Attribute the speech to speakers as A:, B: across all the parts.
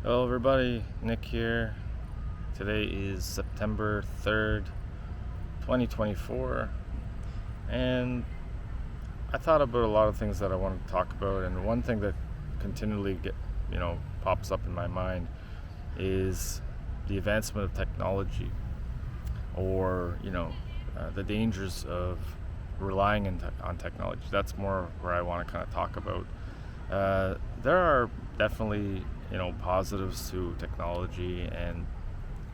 A: Hello, everybody. Nick here. Today is September 3rd, 2024, and I thought about a lot of things that I wanted to talk about. And one thing that continually pops up in my mind is the advancement of technology, or the dangers of relying on technology. That's more where I want to kind of talk about. There are definitely positives to technology, and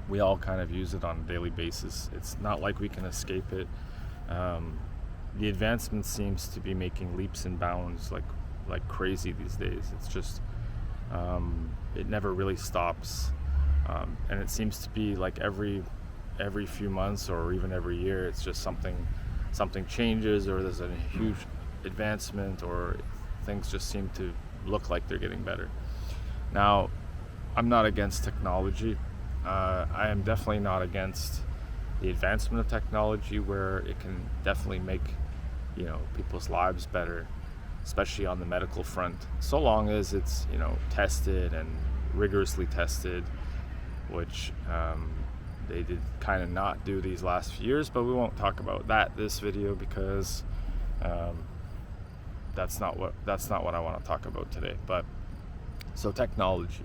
A: we all kind of use it on a daily basis. It's not like we can escape it. The advancement seems to be making leaps and bounds like crazy these days. It's just it never really stops, and it seems to be like every few months or even every year, it's just something changes, or there's a huge advancement, or things just seem to look like they're getting better. Now, I'm not against technology. I am definitely not against the advancement of technology, where it can definitely make people's lives better, especially on the medical front, so long as it's tested and rigorously tested, which they did kind of not do these last few years. But we won't talk about that this video, because that's not what I want to talk about today. But so technology,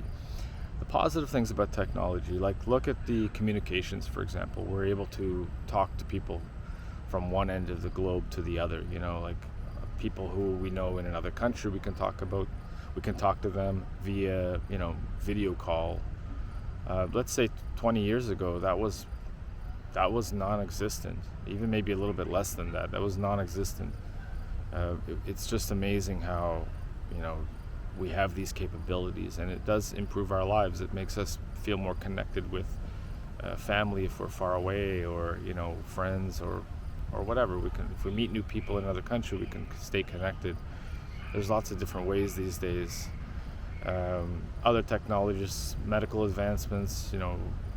A: the positive things about technology, like look at the communications, for example. We're able to talk to people from one end of the globe to the other. Like people who we know in another country, we can talk to them via video call. Let's say 20 years ago, that was non-existent. Even maybe a little bit less than that. That was non-existent. It's just amazing how we have these capabilities, and it does improve our lives. It makes us feel more connected with family if we're far away, or friends, or whatever. If we meet new people in another country, we can stay connected. There's lots of different ways these days. Other technologies, medical advancements,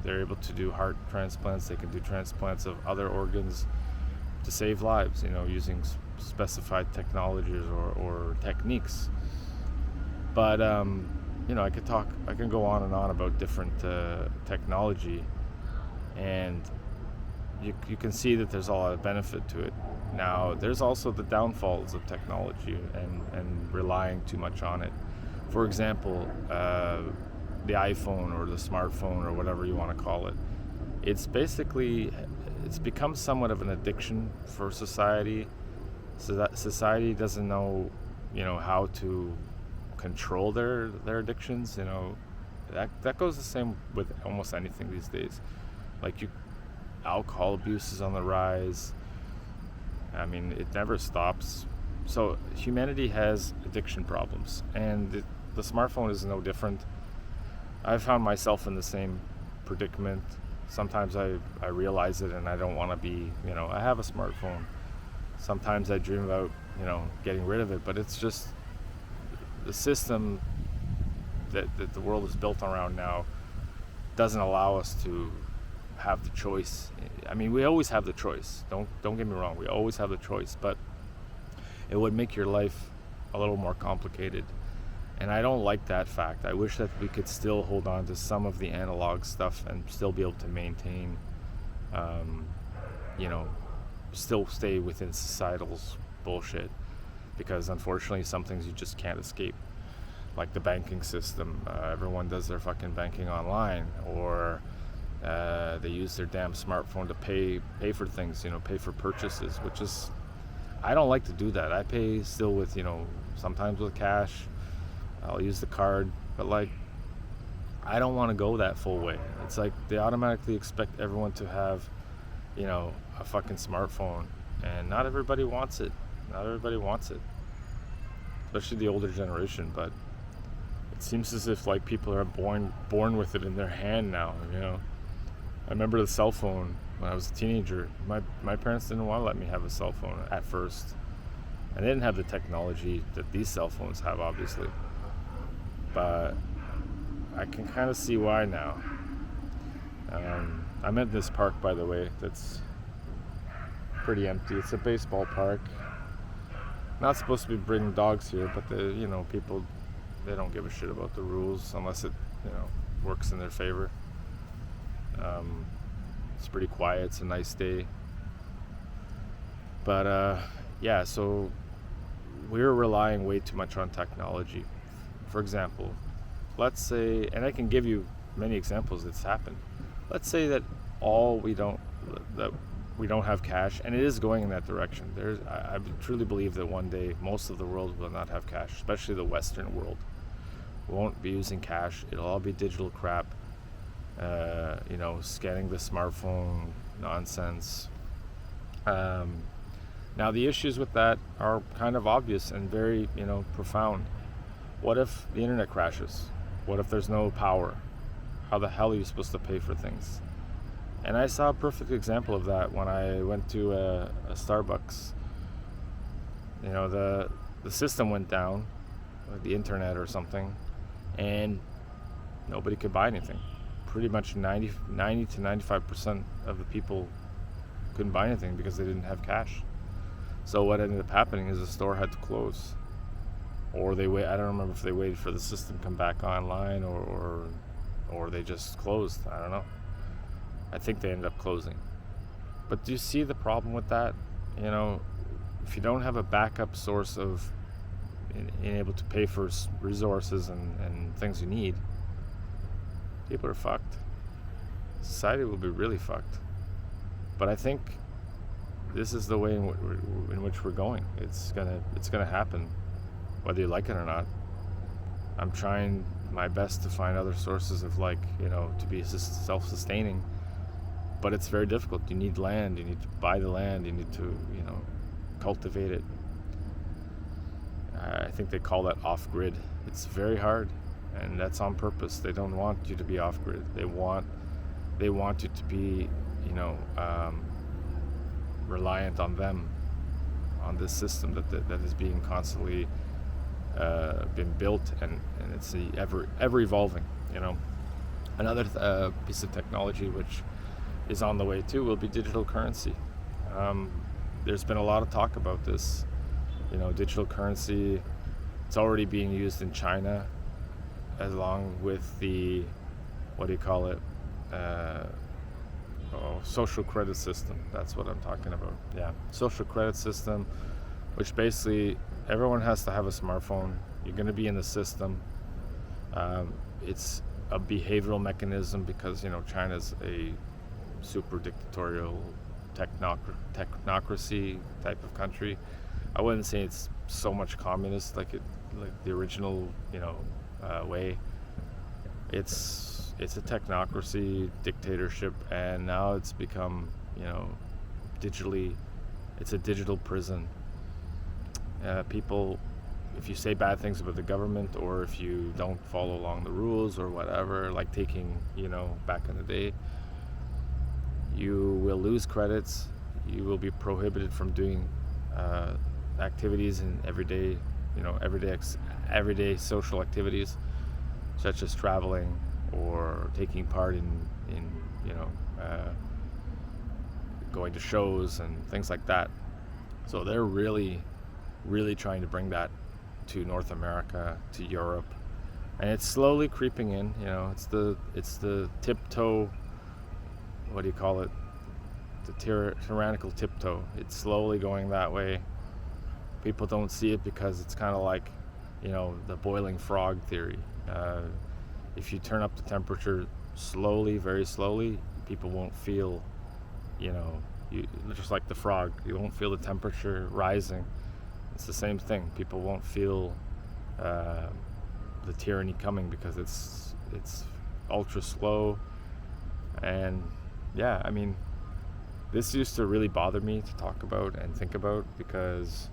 A: they're able to do heart transplants. They can do transplants of other organs to save lives, using specified technologies or techniques. But I can go on and on about different technology, and you can see that there's a lot of benefit to it. Now, there's also the downfalls of technology and relying too much on it. For example, the iPhone or the smartphone, or whatever you want to call it, it's become somewhat of an addiction for society, so that society doesn't know how to control their addictions. That goes the same with almost anything these days. Like alcohol abuse is on the rise. I mean, it never stops. So humanity has addiction problems, and the smartphone is no different. I've found myself in the same predicament. Sometimes I realize it, and I don't want to be, I have a smartphone. Sometimes I dream about, getting rid of it, but it's just the system that the world is built around now doesn't allow us to have the choice. I mean, we always have the choice. Don't get me wrong. We always have the choice, but it would make your life a little more complicated. And I don't like that fact. I wish that we could still hold on to some of the analog stuff and still be able to maintain, still stay within societal's bullshit. Because unfortunately, some things you just can't escape. Like the banking system. Everyone does their fucking banking online, or they use their damn smartphone to pay for things, pay for purchases, which is, I don't like to do that. I pay still with, sometimes with cash. I'll use the card, but I don't want to go that full way. It's like they automatically expect everyone to have, a fucking smartphone, and not everybody wants it. Not everybody wants it, especially the older generation. But it seems as if people are born with it in their hand now. I remember the cell phone when I was a teenager. My parents didn't want to let me have a cell phone at first, and they didn't have the technology that these cell phones have, obviously. But I can kind of see why now. I'm at this park, by the way, that's pretty empty. It's a baseball park. Not supposed to be bringing dogs here, but people, they don't give a shit about the rules unless it works in their favor. It's pretty quiet. It's a nice day. But yeah, so we're relying way too much on technology. For example, let's say, and I can give you many examples that's happened. Let's say that that we don't have cash, and it is going in that direction. I truly believe that one day most of the world will not have cash, especially the Western world. We won't be using cash. It'll all be digital crap. Scanning the smartphone nonsense. Now the issues with that are kind of obvious and very, profound. What if the internet crashes? What if there's no power? How the hell are you supposed to pay for things? And I saw a perfect example of that when I went to a Starbucks. The system went down, like the internet or something, and nobody could buy anything. Pretty much 90 to 95% of the people couldn't buy anything because they didn't have cash. So what ended up happening is the store had to close, or I don't remember if they waited for the system to come back online or they just closed. I don't know. I think they ended up closing. But do you see the problem with that? If you don't have a backup source of being able to pay for resources and things you need, people are fucked. Society will be really fucked. But I think this is the way in which we're going. It's gonna happen, whether you like it or not. I'm trying my best to find other sources of to be self-sustaining, but it's very difficult. You need land. You need to buy the land. You need to cultivate it. I think they call that off-grid. It's very hard, and that's on purpose. They don't want you to be off-grid. They want you to be reliant on them, on this system that is being constantly been built, and it's ever evolving. Another piece of technology which is on the way too will be digital currency. There's been a lot of talk about this. Digital currency. It's already being used in China, along with the social credit system. That's what I'm talking about. Yeah, social credit system, which basically everyone has to have a smartphone. You're going to be in the system. It's a behavioral mechanism because China's a super dictatorial technocracy type of country. I wouldn't say it's so much communist like the original way. It's a technocracy dictatorship, and now it's become digitally. It's a digital prison. People, if you say bad things about the government, or if you don't follow along the rules or whatever, like taking back in the day, you will lose credits. You will be prohibited from doing activities in everyday social activities, such as traveling or taking part in going to shows and things like that. So they're really trying to bring that to North America, to Europe, and it's slowly creeping in. It's the tiptoe. What do you call it? The tyrannical tiptoe. It's slowly going that way. People don't see it because it's kind of like, the boiling frog theory. If you turn up the temperature slowly, very slowly, people won't feel, just like the frog, you won't feel the temperature rising. It's the same thing. People won't feel the tyranny coming because it's ultra slow. And yeah, I mean, this used to really bother me to talk about and think about because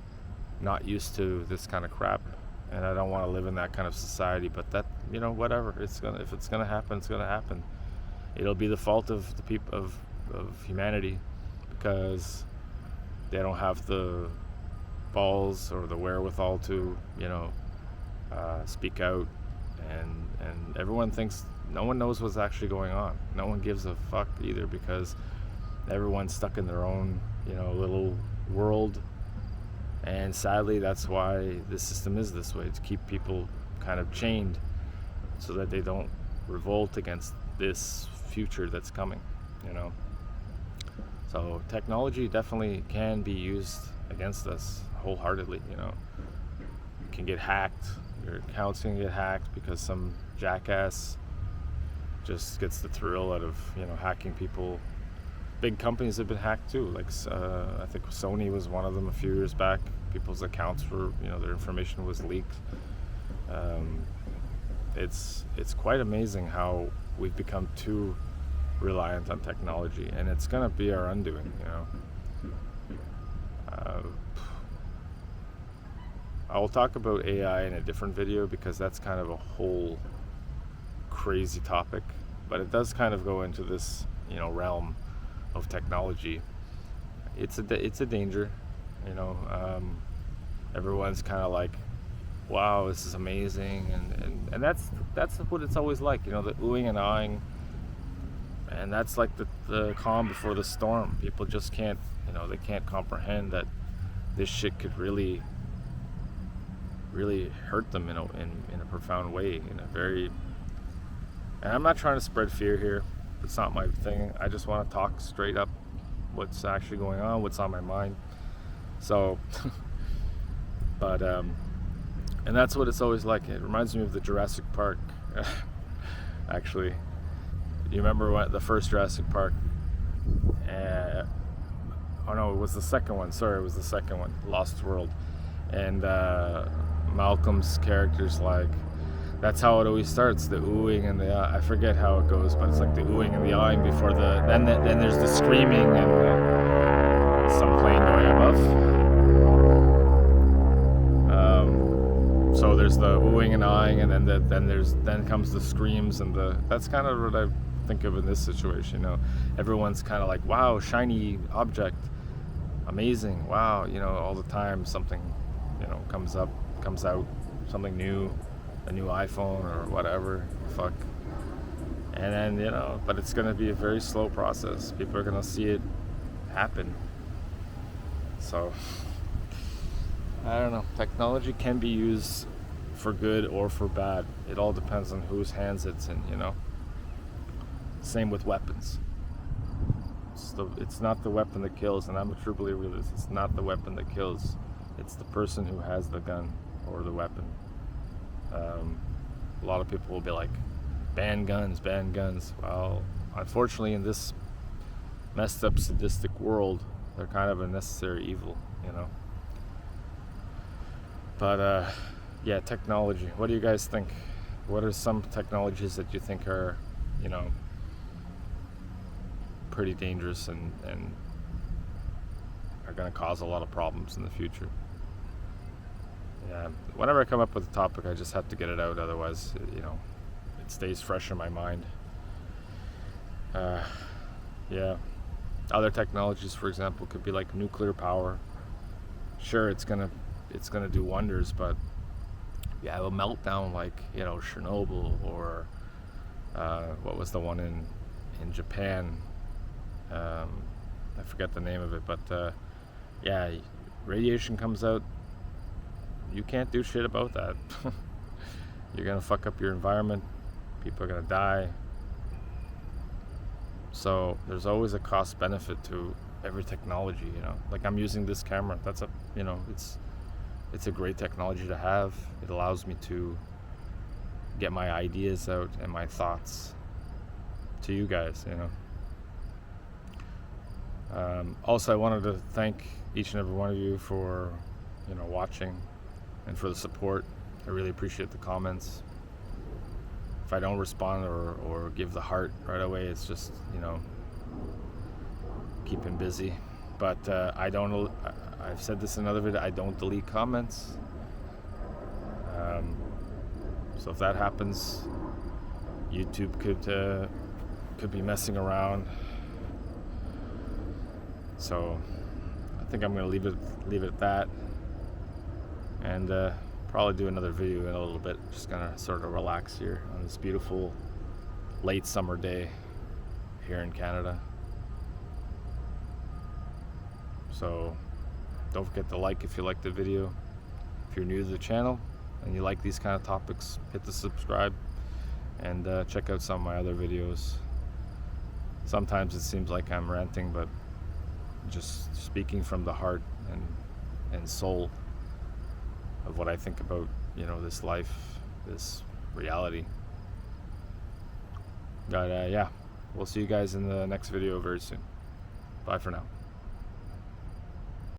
A: not used to this kind of crap, and I don't want to live in that kind of society. But that, whatever, if it's gonna happen, it's gonna happen. It'll be the fault of the people of humanity because they don't have the balls or the wherewithal to speak out, and everyone thinks no one knows what's actually going on. No one gives a fuck either because everyone's stuck in their own little world. And sadly, that's why the system is this way, to keep people kind of chained so that they don't revolt against this future that's coming, you know. So technology definitely can be used against us wholeheartedly, you know. You can get hacked, your accounts can get hacked because some jackass just gets the thrill out of, you know, hacking people. Big companies have been hacked too, like I think Sony was one of them a few years back. People's accounts were, you know, their information was leaked. It's quite amazing how we've become too reliant on technology, and it's gonna be our undoing, you know. I'll talk about AI in a different video because that's kind of a whole crazy topic, but it does kind of go into this, you know, realm of technology. It's a danger, you know. Everyone's kind of like, wow, this is amazing, and that's what it's always like, you know, the oohing and ahhing, and that's like the calm before the storm. People just can't, you know, they can't comprehend that this shit could really hurt them in a profound way, in a very, and I'm not trying to spread fear here. It's not my thing. I just want to talk straight up what's actually going on, what's on my mind. So but and that's what it's always like. It reminds me of the Jurassic Park. Actually, you remember the first Jurassic Park? Oh no, it was the second one. Sorry, it was the second one, Lost World. And Malcolm's character's like, that's how it always starts, the oohing and the I forget how it goes, but it's like the oohing and the ahhing before then there's the screaming and some plane going above. So there's the oohing and ahhing, and then comes the screams, and that's kind of what I think of in this situation. You know, everyone's kind of like, wow, shiny object, amazing, wow, you know, all the time something, you know, comes out, something new, a new iPhone or whatever, fuck. And then, you know, but it's gonna be a very slow process. People are gonna see it happen. So I don't know. Technology can be used for good or for bad. It all depends on whose hands it's in, you know. Same with weapons. It's not the weapon that kills, and I'm a true believer of this. It's not the weapon that kills. It's the person who has the gun or the weapon. A lot of people will be like, ban guns. Well, unfortunately, in this messed up, sadistic world, they're kind of a necessary evil, you know. But yeah, technology. What do you guys think? What are some technologies that you think are, you know, pretty dangerous and are going to cause a lot of problems in the future? Yeah, whenever I come up with a topic, I just have to get it out. Otherwise, you know, it stays fresh in my mind. Yeah, other technologies, for example, could be like nuclear power. Sure, it's gonna do wonders, but yeah, a meltdown like, you know, Chernobyl, or what was the one in Japan? I forget the name of it, but yeah, radiation comes out. You can't do shit about that. You're gonna fuck up your environment. People are gonna die. So there's always a cost benefit to every technology, you know. Like, I'm using this camera. That's you know, it's a great technology to have. It allows me to get my ideas out and my thoughts to you guys, you know. Also, I wanted to thank each and every one of you for, you know, watching and for the support. I really appreciate the comments. If I don't respond or give the heart right away, it's just, you know, keeping busy. But I've said this in another video, I don't delete comments. So if that happens, YouTube could be messing around. So I think I'm gonna leave it at that, and probably do another video in a little bit. Just gonna sort of relax here on this beautiful late summer day here in Canada. So don't forget to like if you like the video. If you're new to the channel and you like these kind of topics, hit the subscribe and check out some of my other videos. Sometimes it seems like I'm ranting, but just speaking from the heart and soul of what I think about, this life, this reality. But yeah, we'll see you guys in the next video very soon. Bye for now.